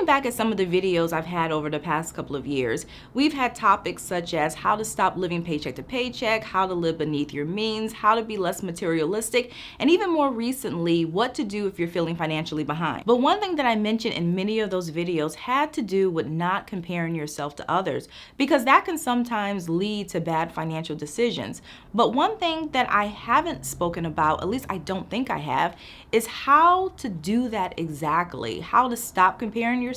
Looking back at some of the videos I've had over the past couple of years, we've had topics such as how to stop living paycheck to paycheck, how to live beneath your means, how to be less materialistic, and even more recently, what to do if you're feeling financially behind. But one thing that I mentioned in many of those videos had to do with not comparing yourself to others, because that can sometimes lead to bad financial decisions. But one thing that I haven't spoken about, at least I don't think I have, is how to do that exactly, how to stop comparing yourself,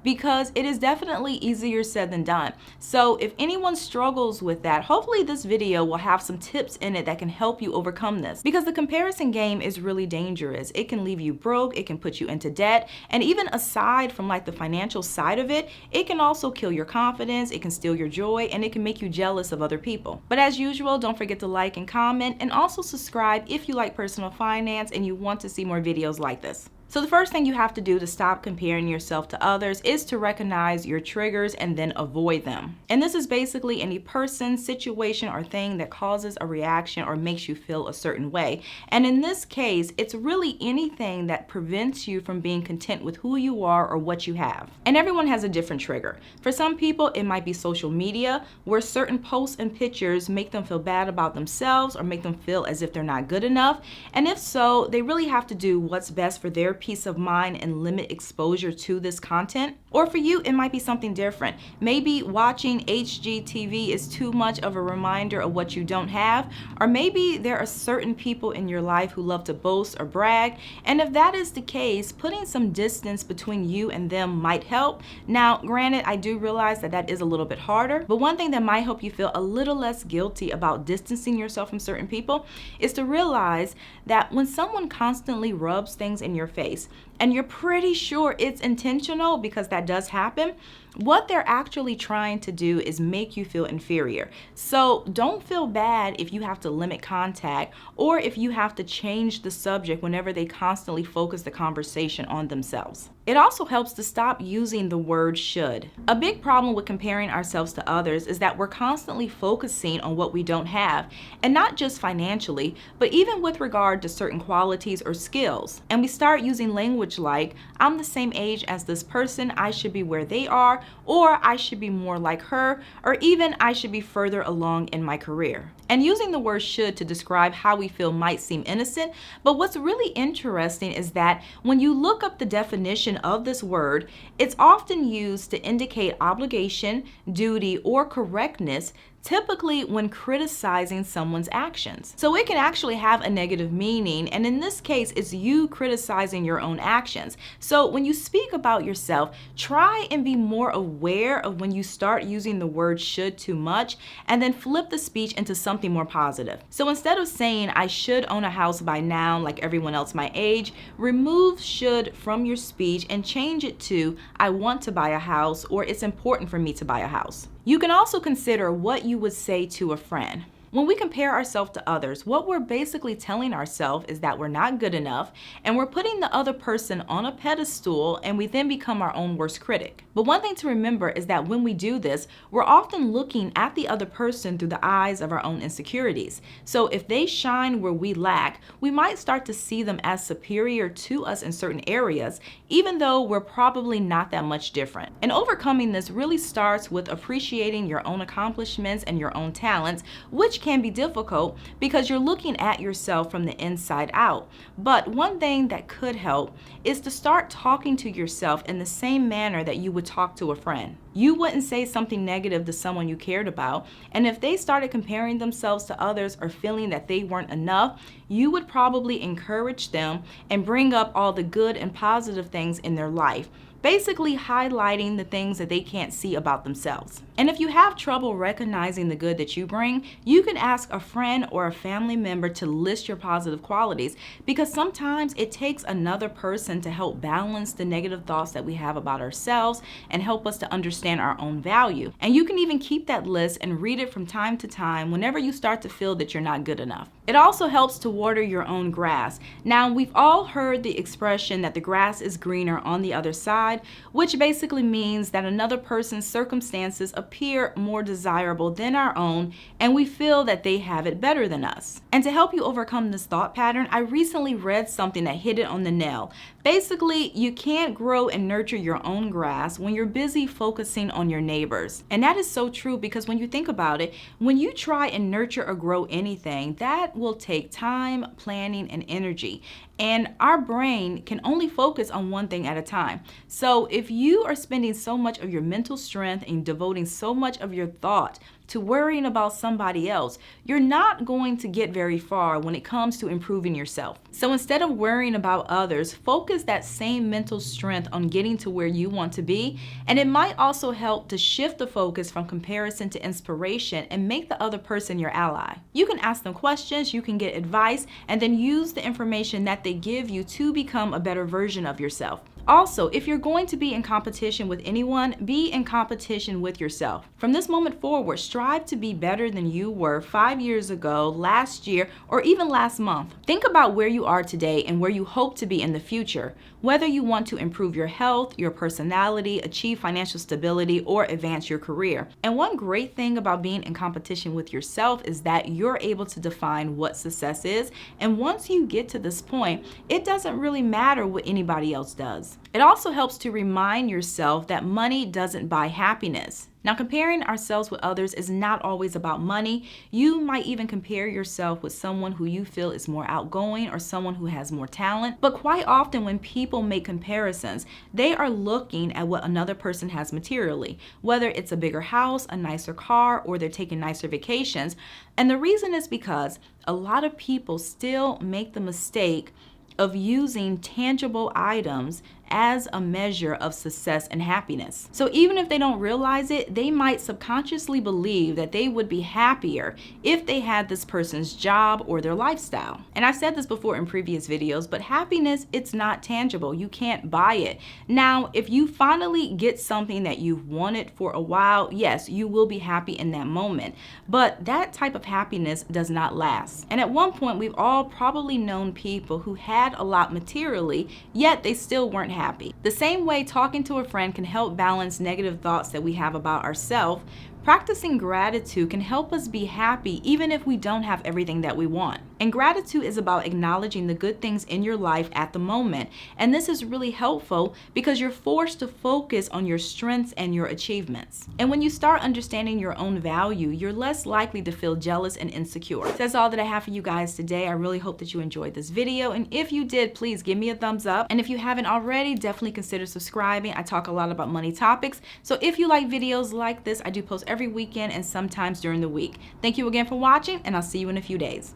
because it is definitely easier said than done. So if anyone struggles with that, hopefully this video will have some tips in it that can help you overcome this, because the comparison game is really dangerous. It can leave you broke, it can put you into debt, and even aside from like the financial side of it, it can also kill your confidence, it can steal your joy, and it can make you jealous of other people. But as usual, don't forget to like and comment, and also subscribe if you like personal finance and you want to see more videos like this. So the first thing you have to do to stop comparing yourself to others is to recognize your triggers and then avoid them. And this is basically any person, situation, or thing that causes a reaction or makes you feel a certain way. And in this case, it's really anything that prevents you from being content with who you are or what you have. And everyone has a different trigger. For some people, it might be social media, where certain posts and pictures make them feel bad about themselves or make them feel as if they're not good enough. And if so, they really have to do what's best for their peace of mind and limit exposure to this content. Or for you, it might be something different. Maybe watching HGTV is too much of a reminder of what you don't have, or maybe there are certain people in your life who love to boast or brag, and if that is the case, putting some distance between you and them might help. Now, granted, I do realize that that is a little bit harder, but one thing that might help you feel a little less guilty about distancing yourself from certain people is to realize that when someone constantly rubs things in your face, and you're pretty sure it's intentional, because that does happen, what they're actually trying to do is make you feel inferior. So don't feel bad if you have to limit contact or if you have to change the subject whenever they constantly focus the conversation on themselves. It also helps to stop using the word should. A big problem with comparing ourselves to others is that we're constantly focusing on what we don't have, and not just financially, but even with regard to certain qualities or skills. And we start using language like, I'm the same age as this person, I should be where they are, or I should be more like her, or even I should be further along in my career. And using the word should to describe how we feel might seem innocent, but what's really interesting is that when you look up the definition of this word, it's often used to indicate obligation, duty, or correctness, typically when criticizing someone's actions. So it can actually have a negative meaning, and in this case, it's you criticizing your own actions. So when you speak about yourself, try and be more aware of when you start using the word should too much, and then flip the speech into something more positive. So instead of saying, I should own a house by now like everyone else my age, remove should from your speech and change it to, I want to buy a house, or it's important for me to buy a house. You can also consider what you would say to a friend. When we compare ourselves to others, what we're basically telling ourselves is that we're not good enough, and we're putting the other person on a pedestal, and we then become our own worst critic. But one thing to remember is that when we do this, we're often looking at the other person through the eyes of our own insecurities. So if they shine where we lack, we might start to see them as superior to us in certain areas, even though we're probably not that much different. And overcoming this really starts with appreciating your own accomplishments and your own talents, which can be difficult because you're looking at yourself from the inside out. But one thing that could help is to start talking to yourself in the same manner that you would talk to a friend. You wouldn't say something negative to someone you cared about, and if they started comparing themselves to others or feeling that they weren't enough, you would probably encourage them and bring up all the good and positive things in their life, basically highlighting the things that they can't see about themselves. And if you have trouble recognizing the good that you bring, you can ask a friend or a family member to list your positive qualities, because sometimes it takes another person to help balance the negative thoughts that we have about ourselves and help us to understand our own value. And you can even keep that list and read it from time to time whenever you start to feel that you're not good enough. It also helps to water your own grass. Now, we've all heard the expression that the grass is greener on the other side, which basically means that another person's circumstances appear more desirable than our own, and we feel that they have it better than us. And to help you overcome this thought pattern, I recently read something that hit it on the nail. Basically, you can't grow and nurture your own grass when you're busy focusing on your neighbors. And that is so true because when you think about it, when you try and nurture or grow anything, that will take time, planning, and energy. And our brain can only focus on one thing at a time. So if you are spending so much of your mental strength and devoting so much of your thought to worrying about somebody else, you're not going to get very far when it comes to improving yourself. So instead of worrying about others, focus that same mental strength on getting to where you want to be. And it might also help to shift the focus from comparison to inspiration and make the other person your ally. You can ask them questions, you can get advice, and then use the information that they give you to become a better version of yourself. Also, if you're going to be in competition with anyone, be in competition with yourself. From this moment forward, strive to be better than you were 5 years ago, last year, or even last month. Think about where you are today and where you hope to be in the future, whether you want to improve your health, your personality, achieve financial stability, or advance your career. And one great thing about being in competition with yourself is that you're able to define what success is. And once you get to this point, it doesn't really matter what anybody else does. It also helps to remind yourself that money doesn't buy happiness. Now, comparing ourselves with others is not always about money. You might even compare yourself with someone who you feel is more outgoing or someone who has more talent. But quite often when people make comparisons, they are looking at what another person has materially, whether it's a bigger house, a nicer car, or they're taking nicer vacations. And the reason is because a lot of people still make the mistake of using tangible items as a measure of success and happiness. So even if they don't realize it, they might subconsciously believe that they would be happier if they had this person's job or their lifestyle. And I've said this before in previous videos, but happiness, it's not tangible. You can't buy it. Now, if you finally get something that you've wanted for a while, yes, you will be happy in that moment. But that type of happiness does not last. And at one point, we've all probably known people who had a lot materially, yet they still weren't happy. The same way talking to a friend can help balance negative thoughts that we have about ourselves, practicing gratitude can help us be happy even if we don't have everything that we want. And gratitude is about acknowledging the good things in your life at the moment. And this is really helpful because you're forced to focus on your strengths and your achievements. And when you start understanding your own value, you're less likely to feel jealous and insecure. So that's all that I have for you guys today. I really hope that you enjoyed this video. And if you did, please give me a thumbs up. And if you haven't already, definitely consider subscribing. I talk a lot about money topics. So if you like videos like this, I do post every weekend and sometimes during the week. Thank you again for watching, and I'll see you in a few days.